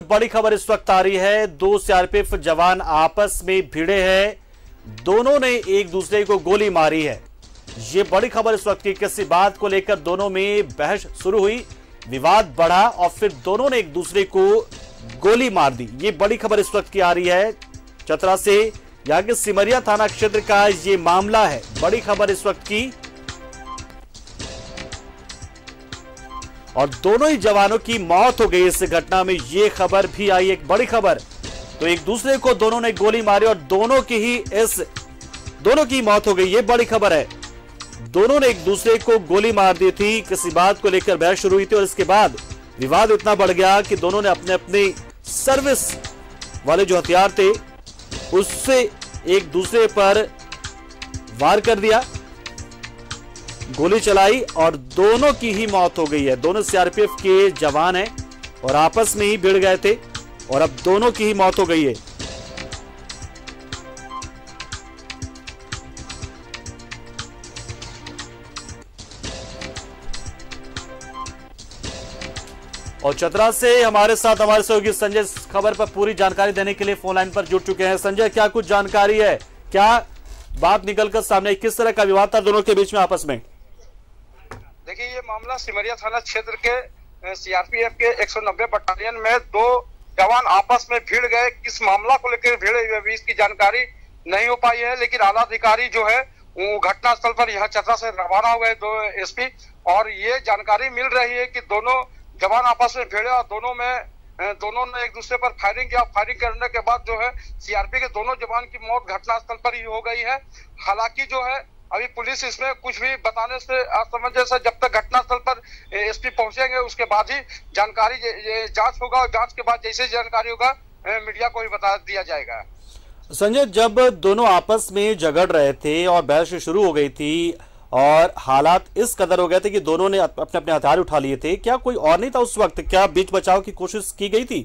बड़ी खबर इस वक्त आ रही है। दो सीआरपीएफ जवान आपस में भिड़े हैं, दोनों ने एक दूसरे को गोली मारी है। ये बड़ी खबर इस वक्त की। किसी बात को लेकर दोनों में बहस शुरू हुई, विवाद बढ़ा और फिर दोनों ने एक दूसरे को गोली मार दी। ये बड़ी खबर इस वक्त की आ रही है चतरा से। यहाँ के सिमरिया थाना क्षेत्र का ये मामला है। बड़ी खबर इस वक्त की, और दोनों ही जवानों की मौत हो गई इस घटना में। ये खबर भी आई, एक बड़ी खबर। तो एक दूसरे को दोनों ने गोली मारी और दोनों की मौत हो गई। ये बड़ी खबर है। दोनों ने एक दूसरे को गोली मार दी थी, किसी बात को लेकर बहस शुरू हुई थी और इसके बाद विवाद इतना बढ़ गया कि दोनों ने अपने अपने सर्विस वाले जो हथियार थे उससे एक दूसरे पर वार कर दिया, गोली चलाई और दोनों की ही मौत हो गई है। दोनों सीआरपीएफ के जवान हैं और आपस में ही भिड़ गए थे और अब दोनों की ही मौत हो गई है। और चतरा से हमारे साथ हमारे सहयोगी संजय इस खबर पर पूरी जानकारी देने के लिए फोन लाइन पर जुड़ चुके हैं। संजय, क्या कुछ जानकारी है? क्या बात निकलकर सामने, किस तरह का विवाद था दोनों के बीच में आपस में? देखिए, ये मामला सिमरिया थाना क्षेत्र के सीआरपीएफ के 190 बटालियन में दो जवान आपस में भिड़ गए। किस मामला को लेकर भिड़े हुए इसकी जानकारी नहीं हो पाई है, लेकिन आला अधिकारी जो है वो घटनास्थल पर यहाँ चतरा से रवाना हो गए, दो एसपी, और ये जानकारी मिल रही है कि दोनों जवान आपस में भिड़े और दोनों ने एक दूसरे पर फायरिंग किया। फायरिंग करने के बाद जो है सीआरपी के दोनों जवान की मौत घटनास्थल पर ही हो गई है। हालांकि जो है अभी पुलिस इसमें कुछ भी बताने से असमंजस है। जब तक घटनास्थल पर एसपी पहुंचेंगे उसके बाद ही जानकारी जांच होगा और जांच के बाद जैसे जानकारी होगा मीडिया को ही बता दिया जाएगा। संजय, जब दोनों आपस में झगड़ रहे थे और बहस शुरू हो गई थी और हालात इस कदर हो गए थे कि दोनों ने अपने अपने हथियार उठा लिए थे, क्या कोई और नहीं था उस वक्त? क्या बीच बचाव की कोशिश की गई थी?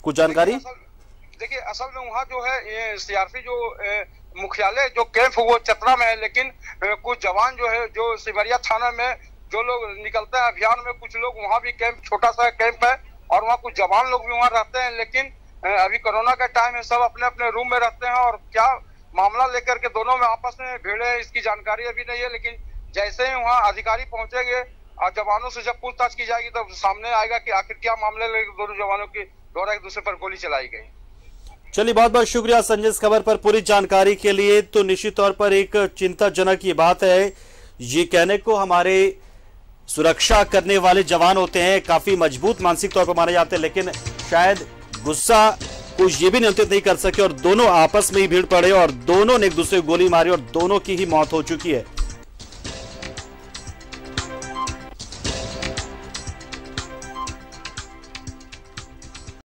कुछ जानकारी? देखिए, असल में वहाँ जो है ये सीआरपी जो मुख्यालय जो कैंप वो चतरा में है, लेकिन कुछ जवान जो है जो सिमरिया थाना में जो लोग निकलते हैं अभियान में, कुछ लोग वहाँ भी कैंप, छोटा सा कैंप है और वहाँ कुछ जवान लोग भी वहाँ रहते हैं। लेकिन अभी कोरोना का टाइम है, सब अपने अपने रूम में रहते हैं और क्या मामला लेकर के दोनों में आपस में भिड़े हैं इसकी जानकारी अभी नहीं है। लेकिन जैसे ही वहाँ अधिकारी पहुंचेंगे और जवानों से जब पूछताछ की जाएगी तब सामने आएगा कि आखिर क्या मामले लेकर दोनों जवानों की द्वारा एक दूसरे पर गोली चलाई गई। चलिए, बहुत बहुत शुक्रिया संजय इस खबर पर पूरी जानकारी के लिए। तो निश्चित तौर पर एक चिंताजनक ये बात है। ये कहने को हमारे सुरक्षा करने वाले जवान होते हैं, काफी मजबूत मानसिक तौर पर माने जाते हैं, लेकिन शायद गुस्सा को ये भी नियंत्रित नहीं कर सके और दोनों आपस में ही भीड़ पड़े और दोनों ने एक दूसरे को गोली मारी और दोनों की ही मौत हो चुकी है।